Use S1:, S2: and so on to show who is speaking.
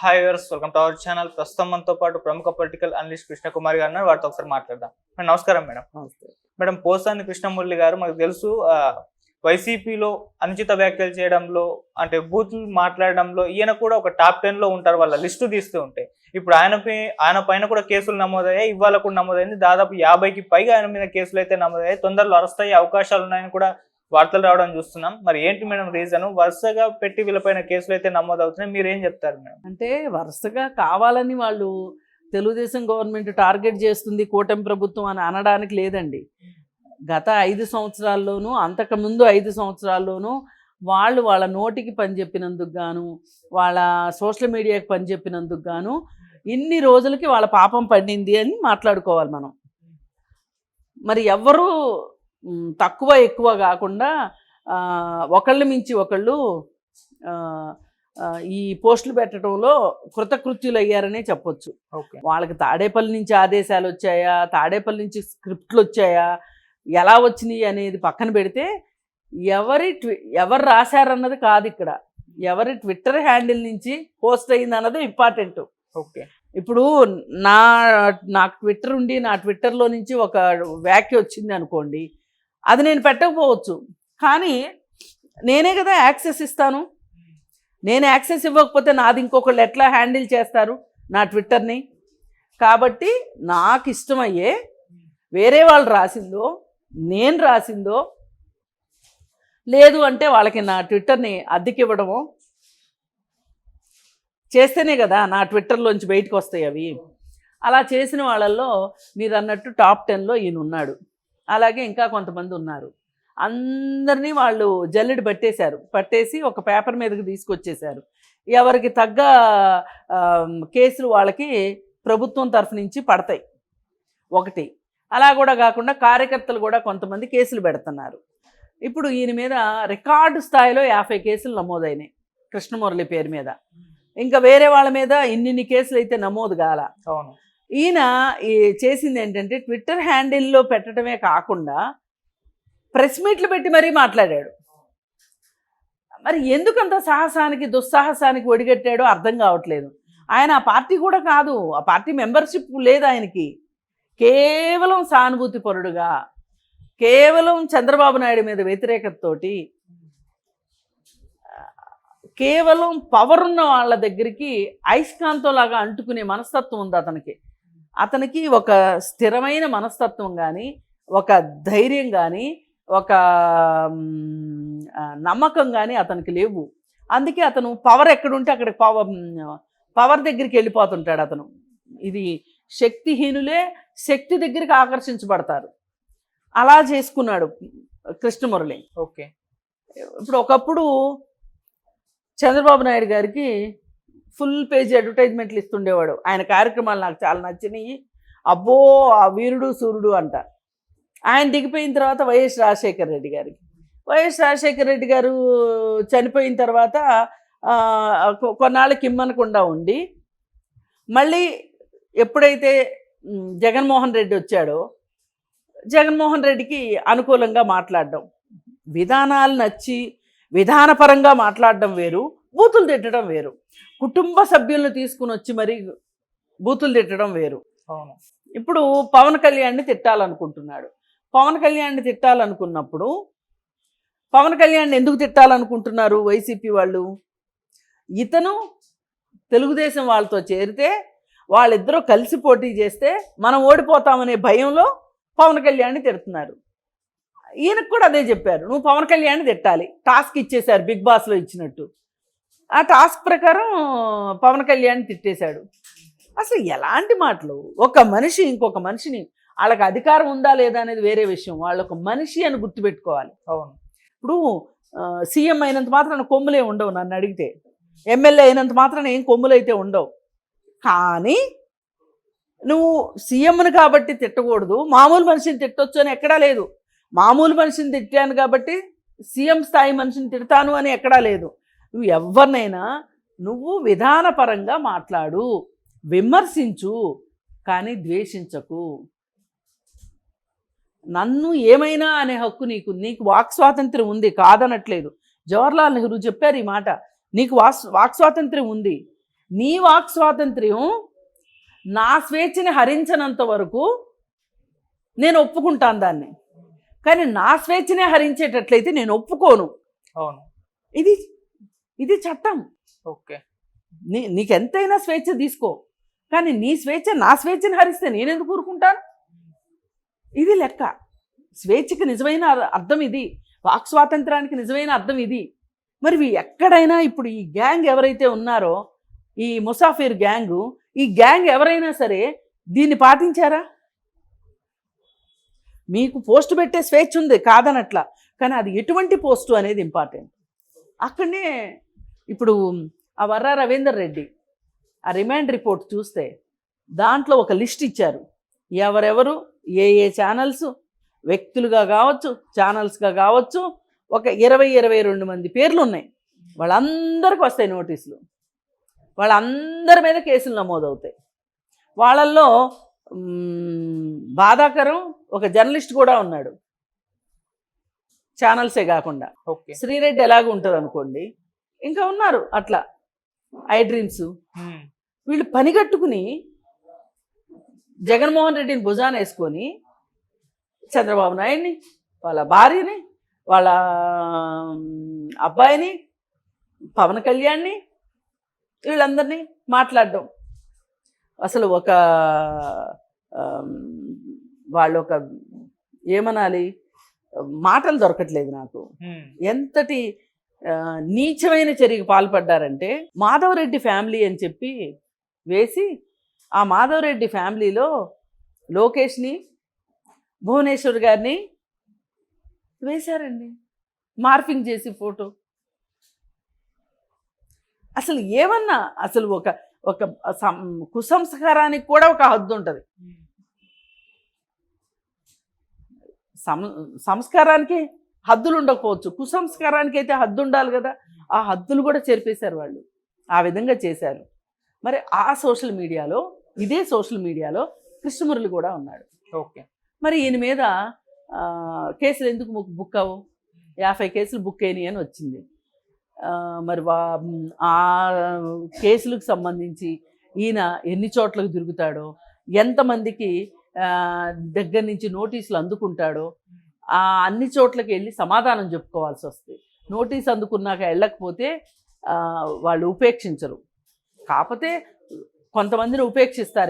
S1: Hi viewers, welcome to our channel. ప్రస్తుతం మనతో పాటు ప్రముఖ పొలిటికల్ అనలిస్ట్ కృష్ణ కుమార్ గారు ఉన్నారు. వారితో ఒకసారి మాట్లాడదాం. నమస్కారం మేడం. మేడం, పోసాని కృష్ణమురళి గారు మనకు తెలుసు, వైసీపీలో అనుచిత వ్యాఖ్యలు చేయడంలో, అంటే బూతులు మాట్లాడడంలో ఈయన కూడా ఒక టాప్ 10 లో ఉంటారు. వాళ్ళ లిస్టు తీస్తూ ఉంటే ఇప్పుడు ఆయన పైన కూడా కేసులు నమోదయ్యాయి. ఇవాళ కూడా నమోదైంది. దాదాపు 50కి పైగా ఆయన మీద కేసులు అయితే నమోదయ్యాయి. తొందరలో అరెస్ట్ అయ్యే అవకాశాలు ఉన్నాయని కూడా వార్తలు రావడం చూస్తున్నాం. మరి ఏంటి మేడం రీజన్? వరుసగా పెట్టి వీళ్ళపైన కేసులు అయితే నమోదవుతున్నాయి. మీరు ఏం చెప్తారు మేడం?
S2: అంటే వరుసగా కావాలని వాళ్ళు తెలుగుదేశం గవర్నమెంట్ టార్గెట్ చేస్తుంది కూటమి ప్రభుత్వం అని అనడానికి లేదండి. గత 5 సంవత్సరాల్లోనూ, అంతకుముందు 5 సంవత్సరాల్లోనూ వాళ్ళ నోటికి పని చెప్పినందుకు గాను, వాళ్ళ సోషల్ మీడియాకి పని చెప్పినందుకు గాను ఇన్ని రోజులకి వాళ్ళ పాపం పండింది అని మాట్లాడుకోవాలి మనం. మరి ఎవ్వరూ తక్కువ ఎక్కువ కాకుండా ఒకళ్ళ మించి ఒకళ్ళు ఈ పోస్టులు పెట్టడంలో కృతకృత్యులు అయ్యారనే చెప్పొచ్చు. వాళ్ళకి తాడేపల్లి నుంచి ఆదేశాలు వచ్చాయా, తాడేపల్లి నుంచి స్క్రిప్ట్లు వచ్చాయా, ఎలా వచ్చినాయి అనేది పక్కన పెడితే ఎవరు రాశారన్నది కాదు ఇక్కడ. ఎవరి ట్విట్టర్ హ్యాండిల్ నుంచి పోస్ట్ అయింది అన్నది ఇంపార్టెంట్.
S1: ఓకే,
S2: ఇప్పుడు నాకు ట్విట్టర్ ఉండి నా ట్విట్టర్లో నుంచి ఒక వ్యాఖ్య వచ్చింది అనుకోండి, అది నేను పెట్టకపోవచ్చు, కానీ నేనే కదా యాక్సెస్ ఇస్తాను. నేను యాక్సెస్ ఇవ్వకపోతే నాది ఇంకొకళ్ళు ఎట్లా హ్యాండిల్ చేస్తారు నా ట్విట్టర్ని? కాబట్టి నాకు ఇష్టమయ్యే వేరే వాళ్ళు రాసిందో, నేను రాసిందో, లేదు అంటే వాళ్ళకి నా ట్విట్టర్ని అద్దెకివ్వడమో చేస్తేనే కదా నా ట్విట్టర్లోంచి బయటకు వస్తాయి అవి. అలా చేసిన వాళ్ళల్లో మీరు అన్నట్టు టాప్ 10లో ఈయన ఉన్నాడు. అలాగే ఇంకా కొంతమంది ఉన్నారు. అందరినీ వాళ్ళు జల్లెడ పట్టేసి ఒక పేపర్ మీదకి తీసుకొచ్చేశారు. ఎవరికి తగ్గ కేసులు వాళ్ళకి ప్రభుత్వం తరఫు నుంచి పడతాయి. ఒకటి అలా కూడా కాకుండా కార్యకర్తలు కూడా కొంతమంది కేసులు పెడుతున్నారు. ఇప్పుడు ఈయన మీద రికార్డు స్థాయిలో 50 కేసులు నమోదైనాయి కృష్ణమురళి పేరు మీద. ఇంకా వేరే వాళ్ళ మీద ఇన్ని కేసులు అయితే నమోదు కాల. ఈయన చేసింది ఏంటంటే ట్విట్టర్ హ్యాండిల్లో పెట్టడమే కాకుండా ప్రెస్ మీట్లు పెట్టి మరీ మాట్లాడాడు. మరి ఎందుకంత దుస్సాహసానికి ఒడిగట్టాడో అర్థం కావట్లేదు. ఆయన ఆ పార్టీ కూడా కాదు, ఆ పార్టీ మెంబర్షిప్ లేదు ఆయనకి. కేవలం సానుభూతి పరుడుగా, కేవలం చంద్రబాబు నాయుడు మీద వ్యతిరేకతతోటి, కేవలం పవర్ ఉన్న వాళ్ళ దగ్గరికి అయస్కాంతంలాగా అంటుకునే మనస్తత్వం ఉంది అతనికి ఒక స్థిరమైన మనస్తత్వం కానీ, ఒక ధైర్యం కానీ, ఒక నమ్మకం కానీ అతనికి లేవు. అందుకే అతను పవర్ ఎక్కడుంటే అక్కడ పవర్ దగ్గరికి వెళ్ళిపోతుంటాడు అతను. ఇది శక్తిహీనులే శక్తి దగ్గరికి ఆకర్షించబడతారు. అలా చేసుకున్నాడు కృష్ణమురళి.
S1: ఓకే,
S2: ఇప్పుడు ఒకప్పుడు చంద్రబాబు నాయుడు గారికి ఫుల్ పేజీ అడ్వర్టైజ్మెంట్లు ఇస్తుండేవాడు. ఆయన కార్యక్రమాలు నాకు చాలా నచ్చినాయి, అబ్బో ఆ వీరుడు సూర్యుడు అంట. ఆయన దిగిపోయిన తర్వాత వైఎస్ రాజశేఖర రెడ్డి గారు చనిపోయిన తర్వాత కొన్నాళ్ళకి ఇమ్మనకుండా ఉండి, మళ్ళీ ఎప్పుడైతే జగన్మోహన్ రెడ్డి వచ్చాడో జగన్మోహన్ రెడ్డికి అనుకూలంగా మాట్లాడడం, విధానాలు నచ్చి విధానపరంగా మాట్లాడడం వేరు, బూతులు తిట్టడం వేరు. కుటుంబ సభ్యులను తీసుకుని వచ్చి మరి బూతులు తిట్టడం వేరు. ఇప్పుడు పవన్ కళ్యాణ్ని తిట్టాలనుకుంటున్నాడు. పవన్ కళ్యాణ్ని తిట్టాలనుకున్నప్పుడు పవన్ కళ్యాణ్ని ఎందుకు తిట్టాలనుకుంటున్నారు వైసీపీ వాళ్ళు? ఇతను తెలుగుదేశం వాళ్ళతో చేరితే వాళ్ళిద్దరూ కలిసి పోటీ చేస్తే మనం ఓడిపోతామనే భయంలో పవన్ కళ్యాణ్ని తిడుతున్నారు. ఈయనకు కూడా అదే చెప్పారు, నువ్వు పవన్ కళ్యాణ్ని తిట్టాలి. టాస్క్ ఇచ్చేశారు బిగ్ బాస్లో ఇచ్చినట్టు. ఆ టాస్క్ ప్రకారం పవన్ కళ్యాణ్ని తిట్టేశాడు. అసలు ఎలాంటి మాటలు! ఒక మనిషి ఇంకొక మనిషిని, వాళ్ళకి అధికారం ఉందా లేదా అనేది వేరే విషయం, వాళ్ళొక మనిషి అని గుర్తుపెట్టుకోవాలి.
S1: అవును,
S2: ఇప్పుడు సీఎం అయినంత మాత్రాన కొమ్ములే ఉండవు. నన్ను అడిగితే ఎమ్మెల్యే అయినంత మాత్రాన ఏం కొమ్ములు అయితే ఉండవు. కానీ నువ్వు సీఎంను కాబట్టి తిట్టకూడదు, మామూలు మనిషిని తిట్టొచ్చు అని ఎక్కడా లేదు. మామూలు మనిషిని తిట్టాను కాబట్టి సీఎం స్థాయి మనిషిని తిడతాను అని ఎక్కడా లేదు. నువ్వు ఎవరినైనా నువ్వు విధానపరంగా మాట్లాడు, విమర్శించు, కానీ ద్వేషించకు. నన్ను ఏమైనా అనే హక్కు నీకు వాక్ స్వాతంత్ర్యం ఉంది, కాదనట్లేదు. జవహర్లాల్ నెహ్రూ చెప్పారు ఈ మాట, నీకు వాక్ స్వాతంత్ర్యం ఉంది, నీ వాక్ స్వాతంత్ర్యం నా స్వేచ్ఛని హరించనంత వరకు నేను ఒప్పుకుంటాను దాన్ని, కానీ నా స్వేచ్ఛనే హరించేటట్లయితే నేను ఒప్పుకోను.
S1: అవును.
S2: ఇది ఇది చట్టం.
S1: ఓకే.
S2: నీకెంతైనా స్వేచ్ఛ తీసుకో, కానీ నీ స్వేచ్ఛ నా స్వేచ్ఛని హరిస్తే నేనెందుకు ఊరుకుంటాను? ఇది లెక్క. స్వేచ్ఛకి నిజమైన అర్థం ఇది, వాక్ స్వాతంత్రానికి నిజమైన అర్థం ఇది. మరి ఎక్కడైనా ఇప్పుడు ఈ గ్యాంగ్ ఎవరైతే ఉన్నారో, ఈ ముసాఫిర్ గ్యాంగు, ఈ గ్యాంగ్ ఎవరైనా సరే దీన్ని పాటించారా? మీకు పోస్ట్ పెట్టే స్వేచ్ఛ ఉంది కాదనట్లా, కానీ అది ఎటువంటి పోస్టు అనేది ఇంపార్టెంట్. అక్కడనే ఇప్పుడు ఆ వర్రా రవీందర్ రెడ్డి ఆ రిమాండ్ రిపోర్ట్ చూస్తే దాంట్లో ఒక లిస్ట్ ఇచ్చారు. ఎవరెవరు ఏ ఛానల్స్, వ్యక్తులుగా కావచ్చు, ఛానల్స్గా కావచ్చు, ఒక 20-22 మంది పేర్లు ఉన్నాయి. వాళ్ళందరికీ వస్తాయి నోటీసులు, వాళ్ళందరి మీద కేసులు నమోదవుతాయి. వాళ్ళల్లో బాధాకరం ఒక జర్నలిస్ట్ కూడా ఉన్నాడు, ఛానల్సే కాకుండా.
S1: ఓకే.
S2: శ్రీరెడ్డి ఎలాగో ఉంటుంది అనుకోండి, ఇంకా ఉన్నారు అట్లా ఐ డ్రీమ్స్. వీళ్ళు పని కట్టుకుని జగన్మోహన్ రెడ్డిని భుజాన వేసుకొని చంద్రబాబు నాయుడిని, వాళ్ళ భార్యని, వాళ్ళ అబ్బాయిని, పవన్ కళ్యాణ్ని, వీళ్ళందరినీ మాట్లాడడం. అసలు ఒక వాళ్ళు ఒక ఏమనాలి, మాటలు దొరకట్లేదు నాకు. ఎంతటి నీచమైన చర్యకు పాల్పడ్డారంటే, మాధవరెడ్డి ఫ్యామిలీ అని చెప్పి వేసి, ఆ మాధవరెడ్డి ఫ్యామిలీలో లోకేష్ని, భువనేశ్వర్ గారిని వేశారండి, మార్ఫింగ్ చేసి ఫోటో. అసలు ఏమన్నా, అసలు ఒక ఒక కుసంస్కారానికి కూడా ఒక హద్దు ఉంటుంది. సంస్కారానికి హద్దులు ఉండకపోవచ్చు, కుసంస్కారానికి అయితే హద్దు ఉండాలి కదా. ఆ హద్దులు కూడా చెరిపేశారు వాళ్ళు, ఆ విధంగా చేశారు. మరి ఆ సోషల్ మీడియాలో, ఇదే సోషల్ మీడియాలో కృష్ణమురళి కూడా ఉన్నాడు.
S1: ఓకే.
S2: మరి ఈయన మీద కేసులు ఎందుకు బుక్ అవ్వవు? 50 కేసులు బుక్ అయినాయి అని వచ్చింది. మరి ఆ కేసులకు సంబంధించి ఈయన ఎన్ని చోట్లకు తిరుగుతాడో, ఎంతమందికి దగ్గర నుంచి నోటీసులు అందుకుంటాడో, ఆ అన్ని చోట్లకి వెళ్ళి సమాధానం చెప్పుకోవాల్సి వస్తుంది. నోటీస్ అందుకున్నాక వెళ్ళకపోతే వాళ్ళు ఉపేక్షించరు. కాకపోతే కొంతమందిని ఉపేక్షిస్తారు.